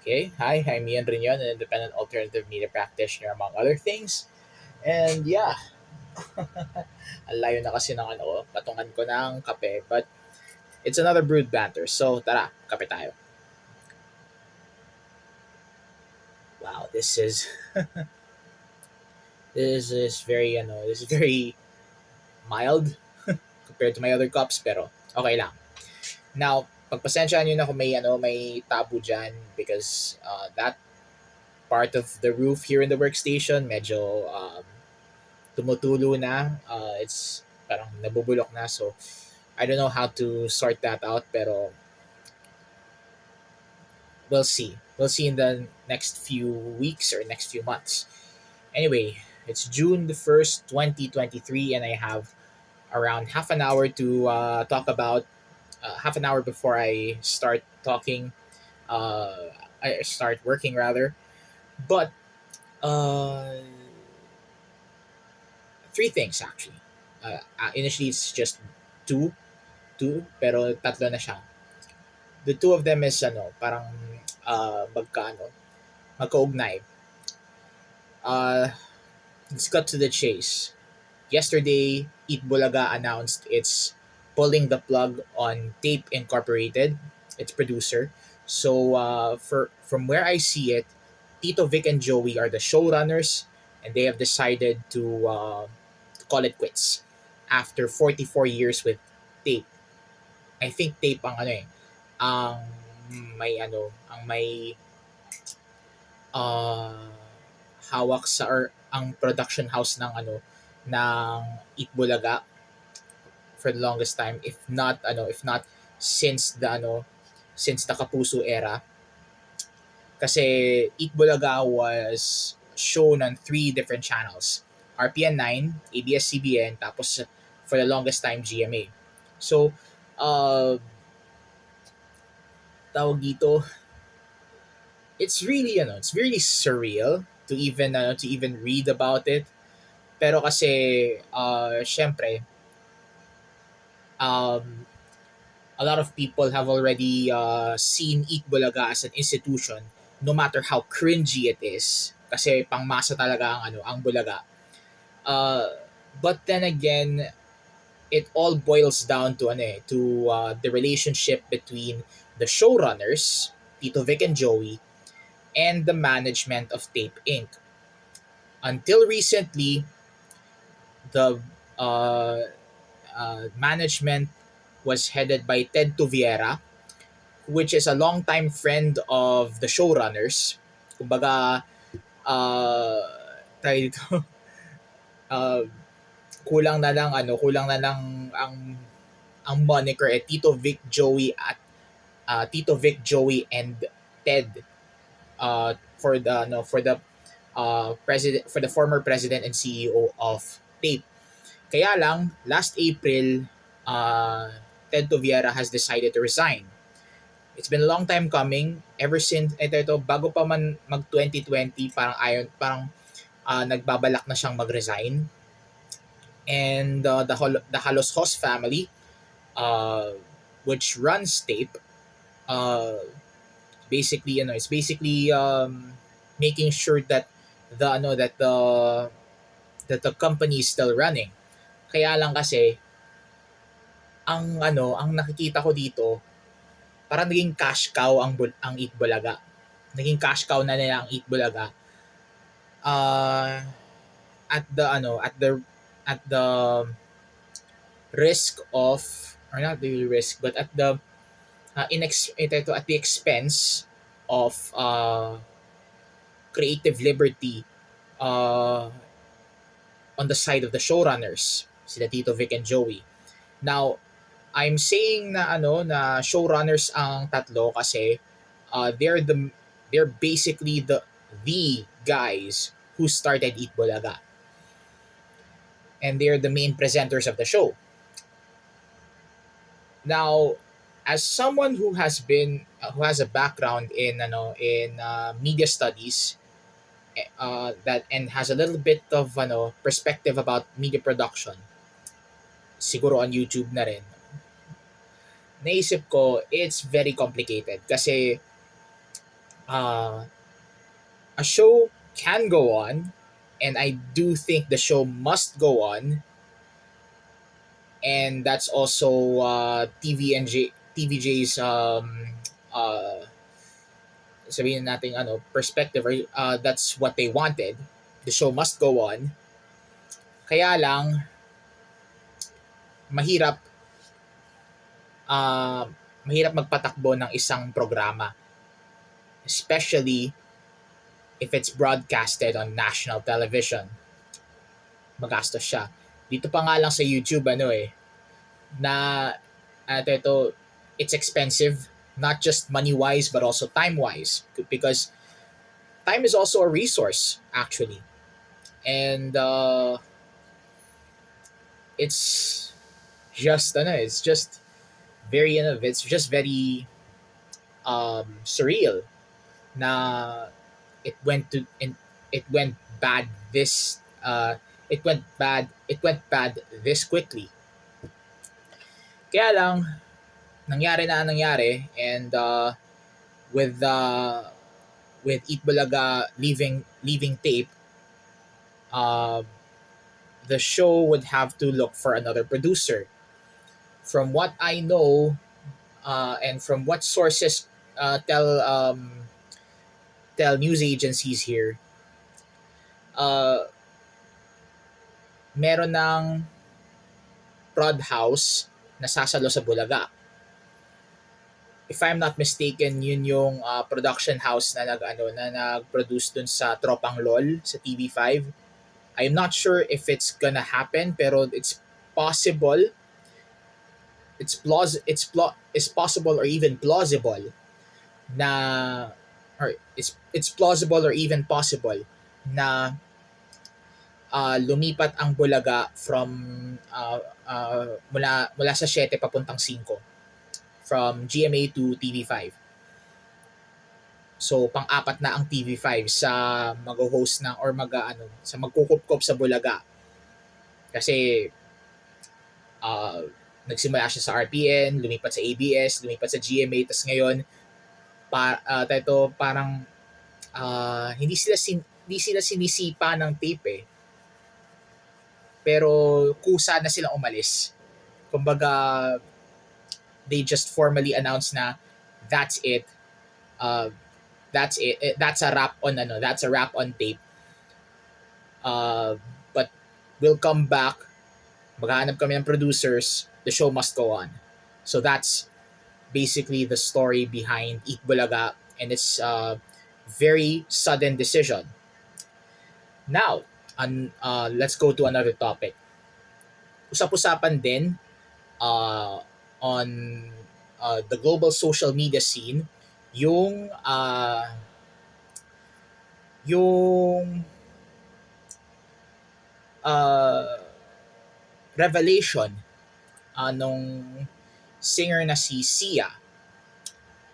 Okay, hi, I'm Ian Riñon, an independent alternative media practitioner, among other things. And yeah, ang layo na kasi ng patungan ko ng kape, but it's another brewed banter. So tara, kape tayo. Wow, this is very this is very mild compared to my other cups, pero okay lang. Now, pagpasensyahan niyo na kung may tabo diyan because that part of the roof here in the workstation medyo tumutulo na. It's parang nabubulok na. So, I don't know how to sort that out, pero we'll see. We'll see in the next few weeks or next few months. Anyway, it's June the 1st, 2023, and I have around half an hour to talk about, half an hour before I start talking, I start working rather. But, uh, three things actually. Initially, it's just two, pero tatlo na siya. The two of them is parang magkaugnay. Uh, let's cut to the chase. Yesterday, Eat Bulaga announced it's pulling the plug on Tape Incorporated, its producer. So for from where I see it, Tito Vic and Joey are the showrunners, and they have decided to call it quits after 44 years with Tape. I think Tape ang may uh, hawak sa or ang production house ng Eat Bulaga for the longest time, if not since the Kapuso era, kasi Eat Bulaga was shown on three different channels: RPN 9, ABS-CBN, tapos for the longest time GMA. So tawag dito, it's really surreal to even read about it. Pero kasi syempre, um a lot of people have already seen Eat Bulaga as an institution, no matter how cringy it is, kasi pangmasa talaga ang Bulaga. uh but then again, it all boils down to the relationship between the showrunners, Tito Vic and Joey, and the management of Tape Inc. Until recently, the uh, management was headed by Ted Tuviera, which is a longtime friend of the showrunners. Kumbaga, uh, tayo dito, uh, kulang na lang ang moniker Tito Vic, Joey at Tito Vic, Joey and Ted, for the no for the president, for the former president and CEO of Tape. Kaya lang, last April, Ted Tuviera has decided to resign. It's been a long time coming, ever since ito bago pa man mag 2020, parang nagbabalak na siyang mag-resign. And the Halos Host family, uh, which runs Tape, uh, basically it's basically making sure that the ano that the company is still running. Kaya lang kasi ang nakikita ko dito, parang naging cash cow ang Eat Bulaga. Naging cash cow na nila ang Eat Bulaga. Uh, at the at the risk of, or not the risk, but at the at the expense of creative liberty uh, on the side of the showrunners, sila Tito Vic and Joey. Now, I'm saying na showrunners ang tatlo kasi they're basically the guys who started Eat Bulaga, and they're the main presenters of the show. Now, as someone who has a background in media studies, that and has a little bit of perspective about media production, siguro on YouTube na rin, naisip ko it's very complicated kasi uh, a show can go on, and I do think the show must go on, and that's also TVJ's uh, sabihin natin perspective, or that's what they wanted. The show must go on. Kaya lang mahirap uh, mahirap magpatakbo ng isang programa, especially if it's broadcasted on national television. Magastos siya. Dito pa nga lang sa YouTube na ito, it's expensive, not just money wise but also time wise, because time is also a resource actually. And it's just it's just it's just very surreal na it went to in it went bad this it went bad this quickly. Kaya lang nangyari na ang nangyari, and with with Eat Bulaga leaving tape, uh, the show would have to look for another producer. From what I know, and from what sources tell news agencies here, uh, meron ng prod house na sasalo sa Bulaga. If I'm not mistaken, yun yung production house na nag-produce dun sa Tropang LOL sa TV5. I'm not sure if it's gonna happen, pero it's possible. It's possible or even plausible na or it's plausible or even possible na lumipat ang Bulaga from mula sa 7 papuntang 5, from GMA to TV5. So pang-apat na ang TV5 sa mag-host ng or sa magkukupkop sa Bulaga. Kasi uh, nagsimula siya sa RPN, lumipat sa ABS, lumipat sa GMA, tas ngayon parang hindi sila sinisipa ng tape pero kusa na silang umalis. Kumbaga they just formally announced na that's it. Uh, that's it. That's a wrap on that's a wrap on tape. But we'll come back. Maghanap kami ng producers. The show must go on. So that's basically the story behind Eat Bulaga, and it's a very sudden decision. Now, let's go to another topic. Usap-usapan din on the global social media scene yung revelation nung singer na si Sia.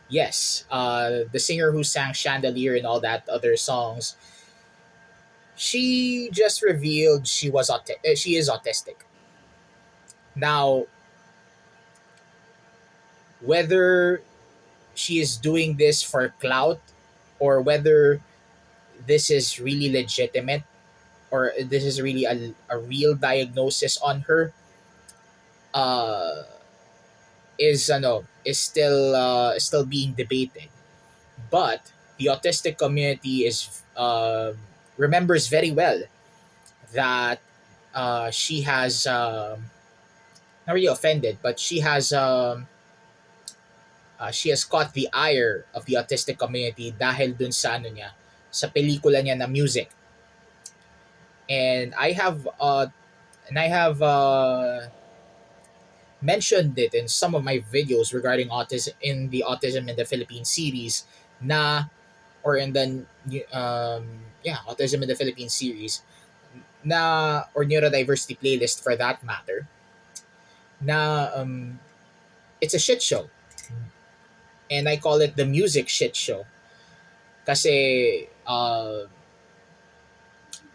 Yes, the singer who sang Chandelier and all that other songs. She just revealed she is autistic. Now, whether she is doing this for clout or whether this is really legitimate or this is really a real diagnosis on her, uh, is still being debated. But the autistic community is remembers very well that she has not really offended, but she has caught the ire of the autistic community dahil dun sa sa pelikula niya na Music. And I have mentioned it in some of my videos regarding autism in the Autism in the Philippines series na or in the Autism in the Philippines series na or neurodiversity playlist for that matter na it's a shit show, and I call it the music shit show kasi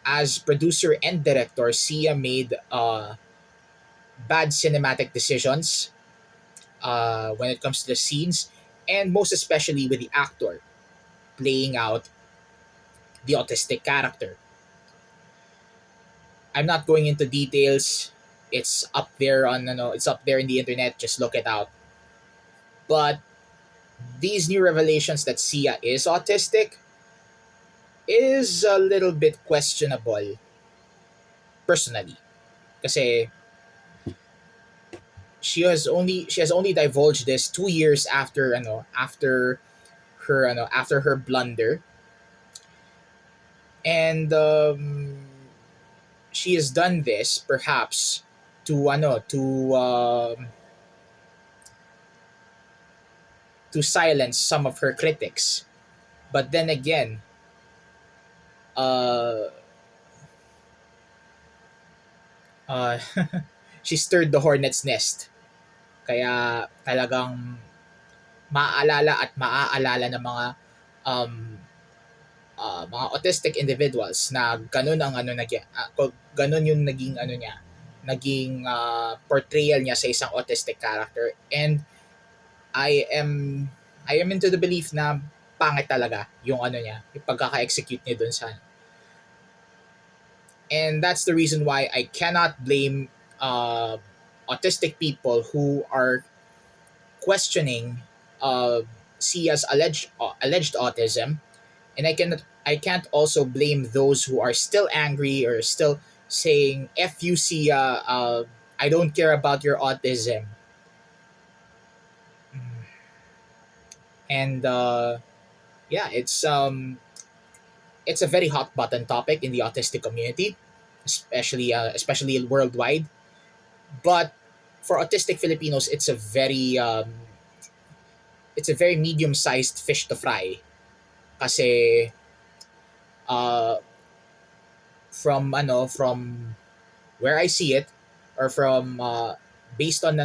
as producer and director, Sia made bad cinematic decisions when it comes to the scenes, and most especially with the actor. playing out the autistic character. I'm not going into details. It's up there on it's up there in the internet. Just look it out. But these new revelations that Sia is autistic is a little bit questionable personally. Kasi she has only divulged this 2 years after after her blunder, and she has done this perhaps to silence some of her critics. But then again, uh, uh, she stirred the hornet's nest. Kaya talagang maaalala ng um, mga autistic individuals na ganun ang ganun yung naging naging portrayal niya sa isang autistic character. And I am I am into the belief na pangit talaga yung yung pagkaka-execute niya dun sa. And that's the reason why I cannot blame autistic people who are questioning uh, Sia's alleged autism, and I can't also blame those who are still angry or still saying "F you, Sia, I don't care about your autism." And yeah, it's a very hot button topic in the autistic community, especially worldwide. But for autistic Filipinos, it's a very medium sized fish to fry. Kasi uh, from where I see it, or from based on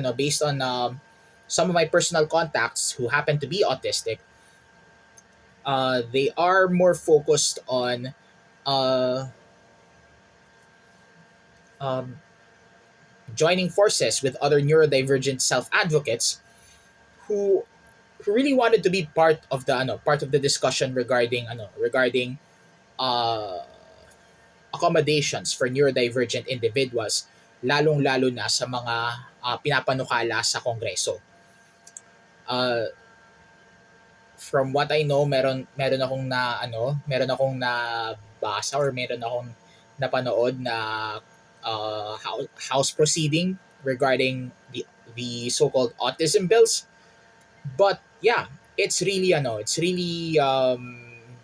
some of my personal contacts who happen to be autistic, they are more focused on uh, um, joining forces with other neurodivergent self advocates who really wanted to be part of the discussion regarding uh, accommodations for neurodivergent individuals, lalong-lalo na sa mga pinapanukala sa Kongreso. Uh, from what I know, meron akong nabasa or meron akong napanood na house proceeding regarding the so-called autism bills. But yeah, it's really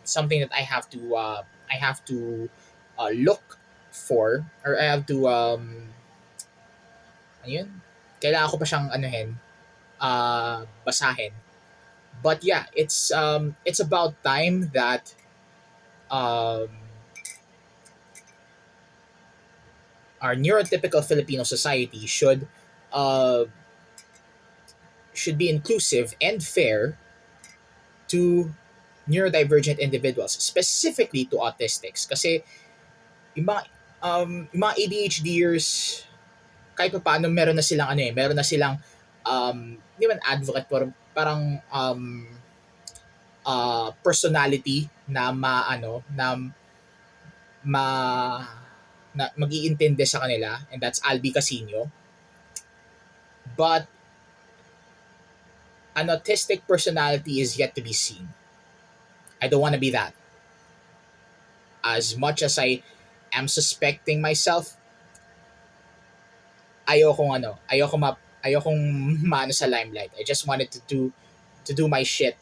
something that I have to look for, or I have to ayun, kailangan ko pa siyang basahin. But yeah, it's about time that um our neurotypical Filipino society uh should be inclusive and fair to neurodivergent individuals, specifically to autistics. Kasi yung mga ADHDers, kahit pa paano meron na silang hindi man advocate, pero parang personality na ma mag-iintindi sa kanila, and that's Albi Casino. But an autistic personality is yet to be seen. I don't want to be that. As much as I am suspecting myself, ayokong maano sa limelight. I just wanted to do my shit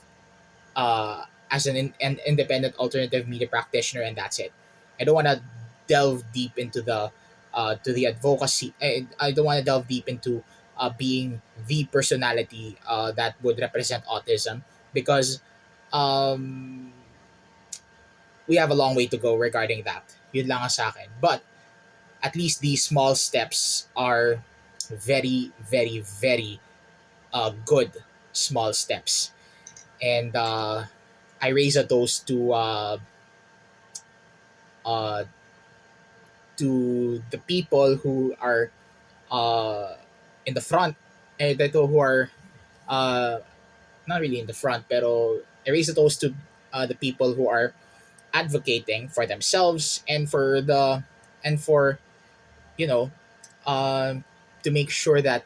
as an independent alternative media practitioner, and that's it. I don't want to delve deep into the advocacy. I don't want to delve deep into being the personality that would represent autism, because um, we have a long way to go regarding that. Yun lang ang sa akin. But at least these small steps are very, very, very good small steps. And I raise a toast uh, to the people who are uh, in the front, who are uh, not really in the front, pero I raise a toast to the people who are advocating for themselves and for the and for you know to make sure that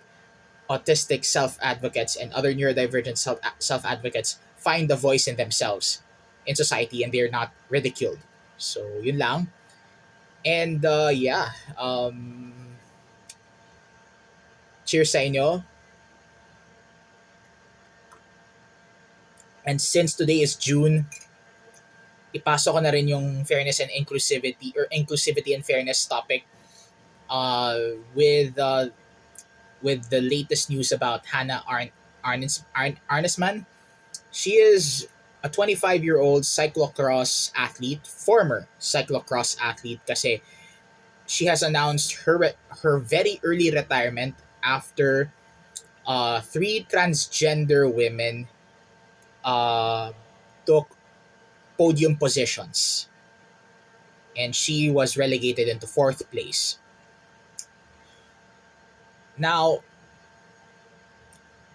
autistic self advocates and other neurodivergent self advocates find the voice in themselves in society and they're not ridiculed. So yun lang. And yeah, um, cheers sa inyo. And since today is June, ipasok ko na rin yung fairness and inclusivity or inclusivity and fairness topic with the latest news about Hannah Arensman. She is a 25-year-old cyclocross athlete, former cyclocross athlete kasi she has announced her very early retirement after three transgender women uh, took podium positions and she was relegated into fourth place. Now,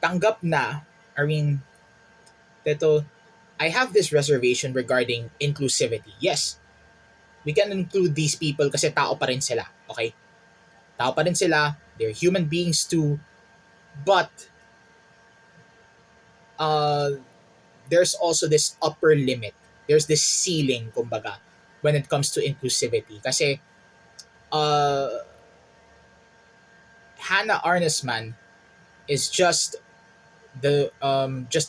tanggap na, I mean, ito, I have this reservation regarding inclusivity. Yes, we can include these people kasi tao pa rin sila, okay? Tao pa rin sila, they're human beings too, but uh, there's also this upper limit. There's this ceiling, kumbaga, when it comes to inclusivity. Kasi uh, Hannah Arnesman is just the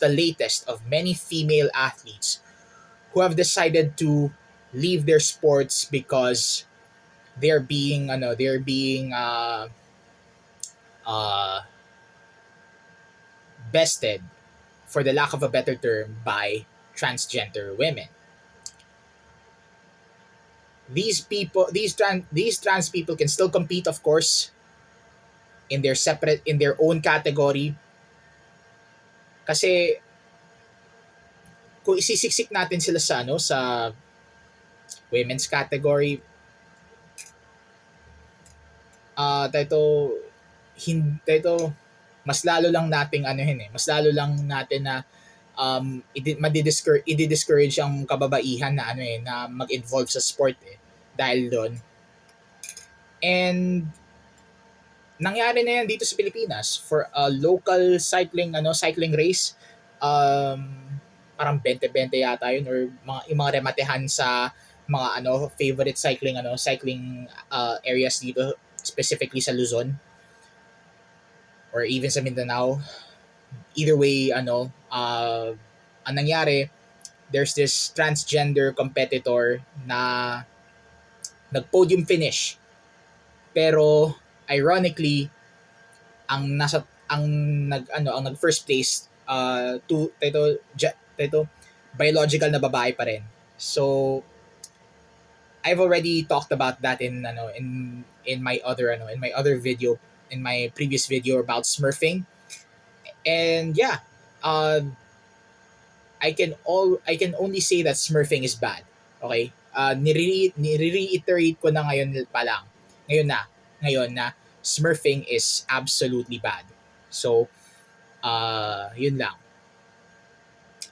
latest of many female athletes who have decided to leave their sports because they're being uh, bested, for the lack of a better term, by transgender women. These trans people can still compete, of course, in their own category. Kasi kung isisiksik natin sila sa sa women's category, tayo tayo mas lalo lang nating mas lalo lang natin na i-discourage ang kababaihan na na mag-involve sa sport dahil doon. And nangyari na yan dito sa Pilipinas for a local cycling race. Parang 20-20 yata yun, or yung mga rematehan sa mga favorite cycling areas dito, specifically sa Luzon or even sa Mindanao. Either way, ang nangyari, there's this transgender competitor na nag-podium finish. Pero ironically, ang nag first place ito biological na babae pa rin. So I've already talked about that in my other video, in my previous video about smurfing. And yeah, uh, I can only say that smurfing is bad. Okay? Nire-reiterate ko na ngayon na smurfing is absolutely bad. So, yun lang.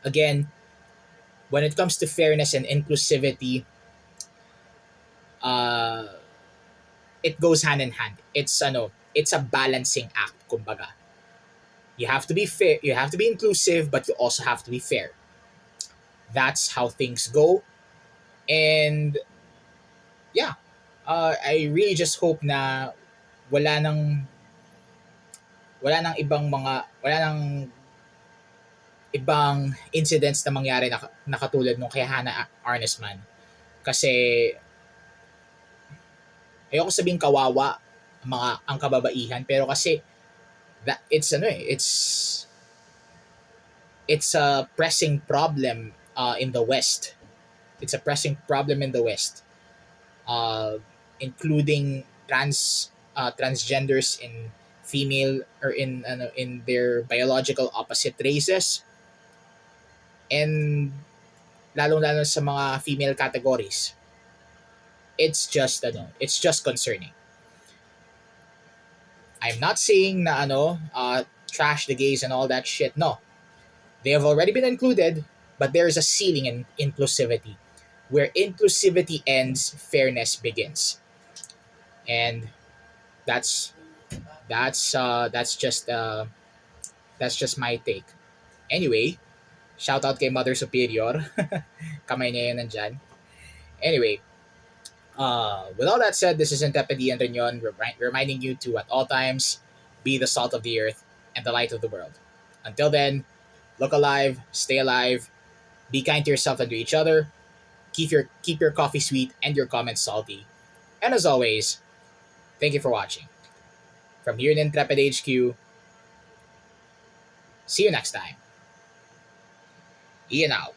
Again, when it comes to fairness and inclusivity, it goes hand in hand. It's a balancing act, kumbaga. You have to be fair, you have to be inclusive, but you also have to be fair. That's how things go. And yeah, I really just hope na wala nang wala nang ibang incidents na mangyari na katulad nung kay Hannah Arnesman. Kasi ayoko sabing kawawa ang kababaihan, pero kasi that it's a pressing problem in the West. It's a pressing problem in the West, including transgenders in female or in their biological opposite races, and lalo sa mga female categories. It's just concerning. I'm not saying na trash the gays and all that shit. No, they have already been included. but there is a ceiling in inclusivity. Where inclusivity ends, fairness begins. And that's that's just my take. Anyway, shout out kay Mother Superior. Kamay niya yun nandyan. Anyway, with all that said, this is Intrepid and Riñon reminding you to, at all times, be the salt of the earth and the light of the world. Until then, look alive, stay alive, be kind to yourself and to each other, keep your coffee sweet and your comments salty. And as always, thank you for watching. From here in Intrepid HQ, see you next time. Ian out.